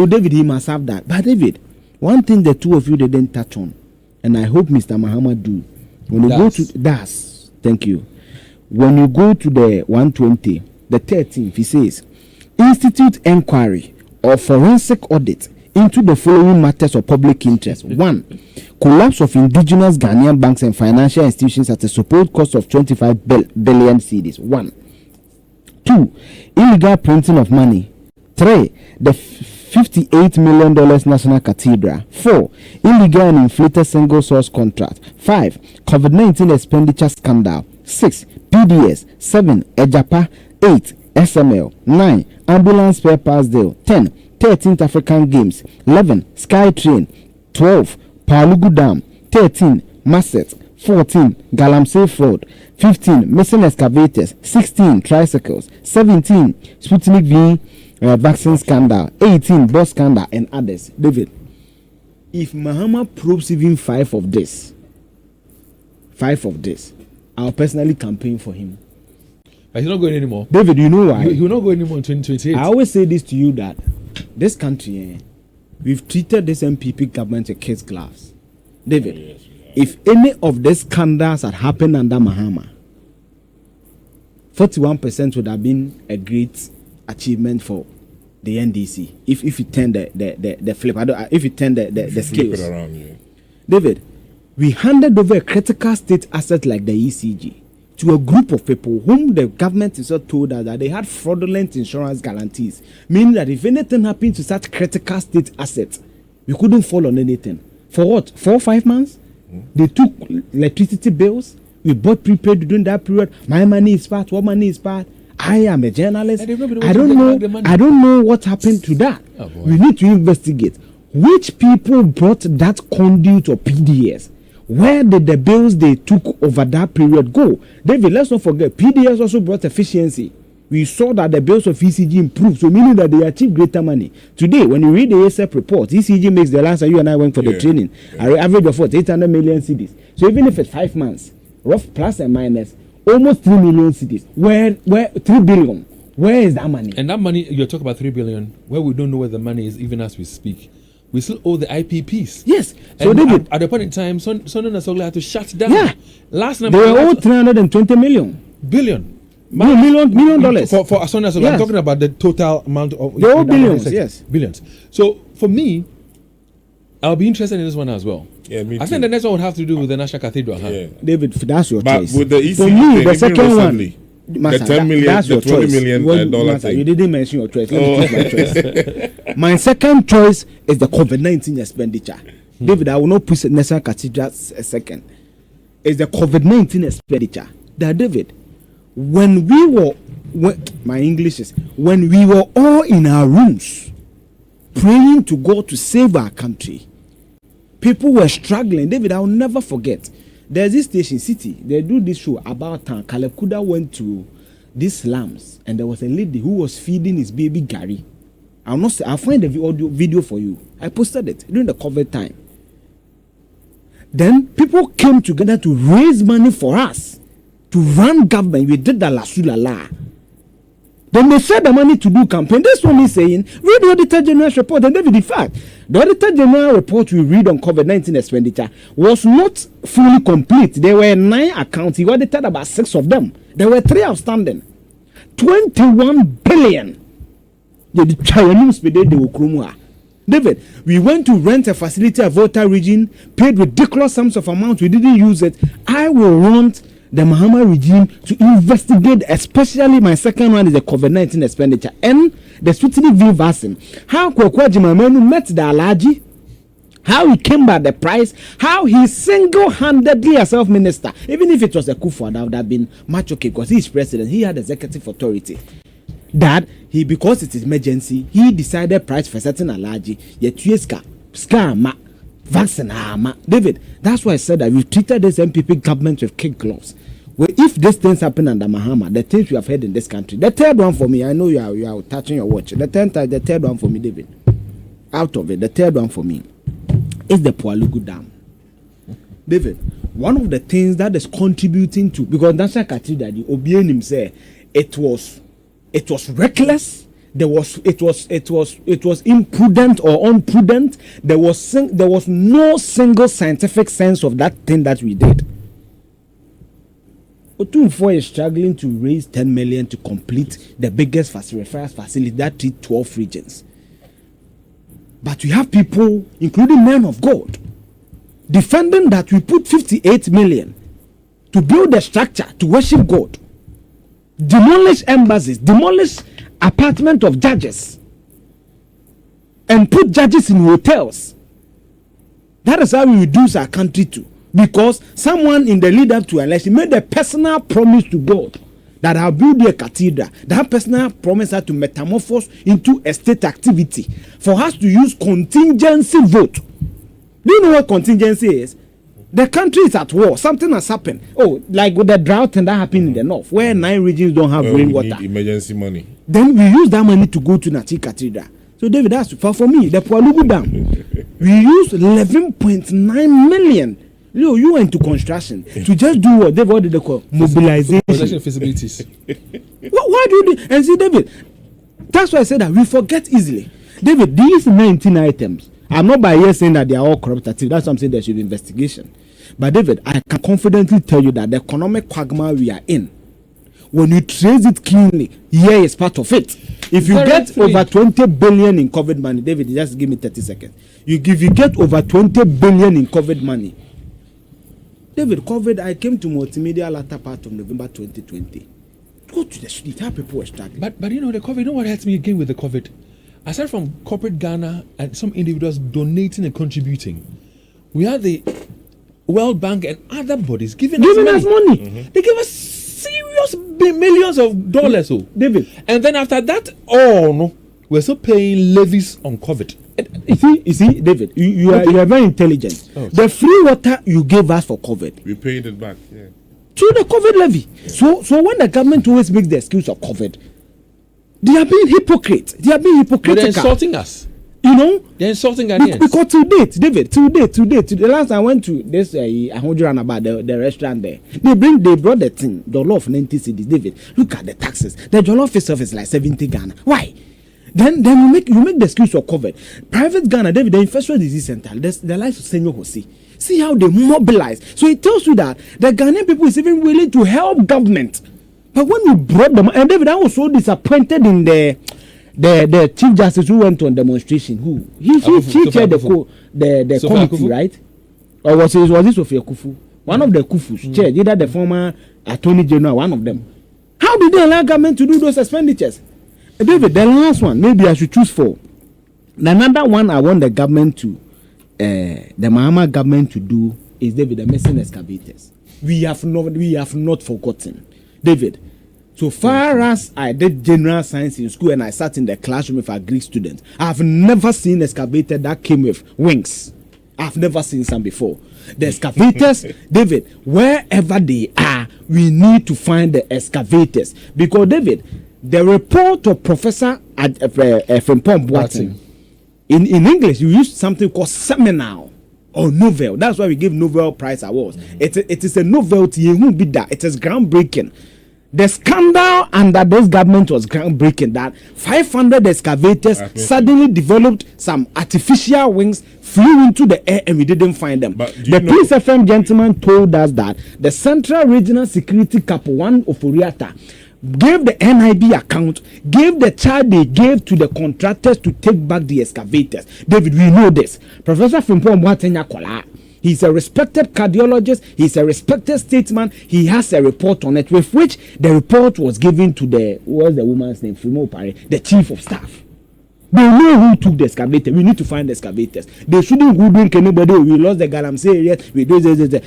So David, he must have that. But David, one thing the two of you didn't touch on, and I hope Mr. Mahama do. When you go to DAS, thank you. When you go to the 120, the 13th, he says, institute inquiry or forensic audit into the following matters of public interest. 1. Collapse of indigenous Ghanaian banks and financial institutions at a supposed cost of 25 billion cedis. 1. 2. Illegal printing of money. 3. The $58 million National Cathedral. 4. Illegal and inflated single source contract. 5. COVID-19 expenditure scandal. 6. PDS. 7. Ejapa. 8. SML. 9. Ambulance spare parts deal. 10. 13th African Games. 11. Skytrain. 12. Palugu Dam. 13. Masset. 14. Galamsey fraud. 15. Missing excavators. 16. Tricycles. 17. Sputnik V vaccine scandal. 18. Boss scandal and others. David, if Mahama probes even 5 of this, I'll personally campaign for him. But he's not going anymore. David, you know why? He will not go anymore in 2028. I always say this to you, that this country, we've treated this MPP government with kids' gloves. David, if any of these scandals had happened under Mahama, 41% would have been a great achievement for the NDC. If you turn the flip, if you turn the scales around, yeah. David, we handed over a critical state asset like the ECG to a group of people whom the government is told us that they had fraudulent insurance guarantees, meaning that if anything happened to such critical state assets, we couldn't fall on anything. For what? 4 or 5 months? They took electricity bills. We bought prepaid during that period. My money is part. What money is part? I am a journalist. I don't know what happened to that. Oh, we need to investigate which people brought that conduit or PDS. Where did the bills they took over that period go? David, let's not forget, PDS also brought efficiency. We saw that the bills of ECG improved, so meaning that they achieved greater money. Today, when you read the ASEP report, ECG makes the last time you and I went for the training, an average of 800 million cedis. So even if it's 5 months, rough plus and minus, almost 3 million cedis. Where 3 billion? Where is that money? And that money, you're talking about 3 billion, where we don't know where the money is even as we speak. We still owe the IPPs. Yes. So David, at the point in time, Sonny Nasogla had to shut down. Yeah. Last night they were owed 320 million. Billion. Million dollars. For Sonny Nasogla, yes. I'm talking about the total amount of... They owe billions, yes. Billions. So for me, I'll be interested in this one as well. Yeah, me too. I think the next one would have to do with the National Cathedral. Yeah. David, that's your choice. But with the ECG for me, the second one... the 10 million, that's the your 20 choice. million dollar thing. You didn't mention your choice. Let me choose my choice. My second choice is the COVID-19 expenditure. David, I will not put National Cathedral a second. It's the COVID-19 expenditure. That David, when we were all in our rooms praying to God to save our country, people were struggling. David, I will never forget. There's this station, City. They do this show about town. Caleb Kuda went to these slums, and there was a lady who was feeding his baby Gary. I'll find the audio video for you. I posted it during the COVID time. Then people came together to raise money for us to run government. We did the la sulala. Then they said the money to do campaign. This one is saying, read the Auditor General's report. And David, in fact, the Auditor General report we read on COVID-19 expenditure was not fully complete. There were 9 accounts. He audited about 6 of them. There were 3 outstanding. 21 billion. David, we went to rent a facility at Volta region, paid ridiculous sums of amounts. We didn't use it. I will want the Mahama regime to investigate, especially my second one is the COVID-19 expenditure and the Sputnik V vaccine. How Kwakwa Jimamenu met the Alaji, how he came by the price, how he single-handedly as self-minister, even if it was a Kufuor, that would have been much okay because he's president, he had executive authority. That he, because it is emergency, he decided price for certain Alaji, yet scam vaccine. David, that's why I said that we've treated this MPP government with kid gloves. Well, if these things happen under Mahama, the things we have heard in this country, the third one for me, I know you are touching your watch. The third one for me, David, out of it, the third one for me is the Palugu Dam. David, one of the things that is contributing to, because National Cathedral, the Obienim say it was reckless it was imprudent or unprudent. There was no single scientific sense of that thing that we did. Otunfo is struggling to raise 10 million to complete the biggest referral facility that treats 12 regions. But we have people, including men of God, defending that we put 58 million to build a structure to worship God, demolish embassies, demolish apartment of judges, and put judges in hotels. That is how we reduce our country to. Because someone in the lead up to election made a personal promise to God that I'll build a cathedral. That personal promise had to metamorphose into a state activity for us to use contingency vote. Do you know what contingency is? The country is at war. Something has happened. Oh, like with the drought and that happened in the north, where 9 regions don't have rainwater. Emergency money. Then we use that money to go to Nati Cathedral. So David, that's for me. The Pualugu Dam, we used 11.9 million. You went to construction to just do what they call mobilization. Feasibilities. Why do you do? And see, David, that's why I said that we forget easily. David, these 19 items, I'm not by here saying that they are all corrupt. That's what I'm saying. There should be investigation. But David, I can confidently tell you that the economic quagmire we are in, when you trace it cleanly, here is part of it. If you get over 20 billion in COVID money, David, just give me 30 seconds. If you get over 20 billion in COVID money, David, COVID, I came to multimedia latter part of November 2020. Go to the street, how people were struggling. But you know, the COVID, you know what hurts me again with the COVID? Aside from corporate Ghana and some individuals donating and contributing, we have the World Bank and other bodies giving us money. Mm-hmm. They give us serious millions of dollars. Oh, David. And then after that, we're still paying levies on COVID. You see, David, you are very intelligent. Oh, the free water you gave us for COVID, we paid it back. Yeah. Through the COVID levy. So when the government always makes the excuse of COVID, they are being hypocrites. They are being hypocritical. They're insulting us. You know, they're insulting Ghanaians. Because to date, David, the last time I went to this, I heard you about the restaurant there. They brought the thing, jollof 90 cedis. David, look at the taxes. The jollof itself is like 70 Ghana. Why? Then you make the excuse of COVID. Private Ghana, David, the infectious disease center, the likes of Senor Jose. See how they mobilize. So it tells you that the Ghanaian people is even willing to help government. But when you brought them, and David, I was so disappointed in the chief justice who went on demonstration. Who he chaired the committee, right? Or was it Sophia Kufu? One of the Kufus chaired, either the former attorney general, one of them. How did they allow government to do those expenditures? David, the last one, maybe I should choose for. Another one I want the government to, the Mahama government to do is, David, the missing excavators. We have not forgotten, David. So far as I did general science in school and I sat in the classroom with a Greek student, I've never seen excavator that came with wings. I've never seen some before. The excavators, David, wherever they are, we need to find the excavators. Because, David, the report of Professor Frimpong Boateng, in English, you use something called seminal or novel. That's why we give Nobel Prize awards. It is a novelty. It is groundbreaking. The scandal under this government was groundbreaking, that 500 excavators suddenly developed some artificial wings, flew into the air, and we didn't find them. The Police FM gentleman told us that the Central Regional Security Couple, one of Oriata, gave the NIB account, gave the charge they gave to the contractors to take back the excavators. David, we know this. Professor Frimpong Boateng Kola, he's a respected cardiologist, he's a respected statesman, he has a report on it, with which the report was given to what's the woman's name, the chief of staff. They know who took the excavator. We need to find the excavators. They shouldn't hoodwink anybody. We lost the Galamsey area. We do this. Do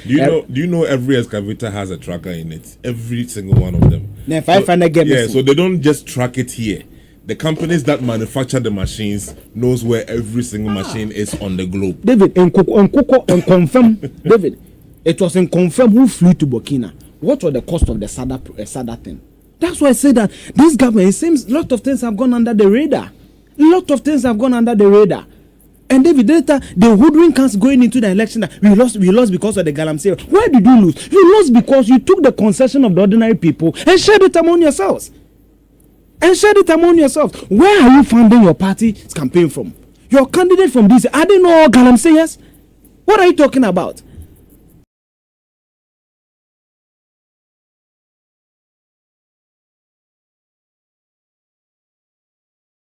you know every excavator has a tracker in it? Every single one of them. So they don't just track it here. The companies that manufacture the machines knows where every single machine is on the globe. David, and confirm, David, it was in confirm who flew to Burkina. What was the cost of the SADA thing? That's why I say that this government, it seems a lot of things have gone under the radar. And David, the hoodwink comes going into the election that we lost because of the Galamsey. Why did you lose? You lost because you took the concession of the ordinary people and shared it among yourselves. and share it among yourselves. Where are you funding your party's campaign from? Your candidate from this, are they not all Galamseyers? What are you talking about?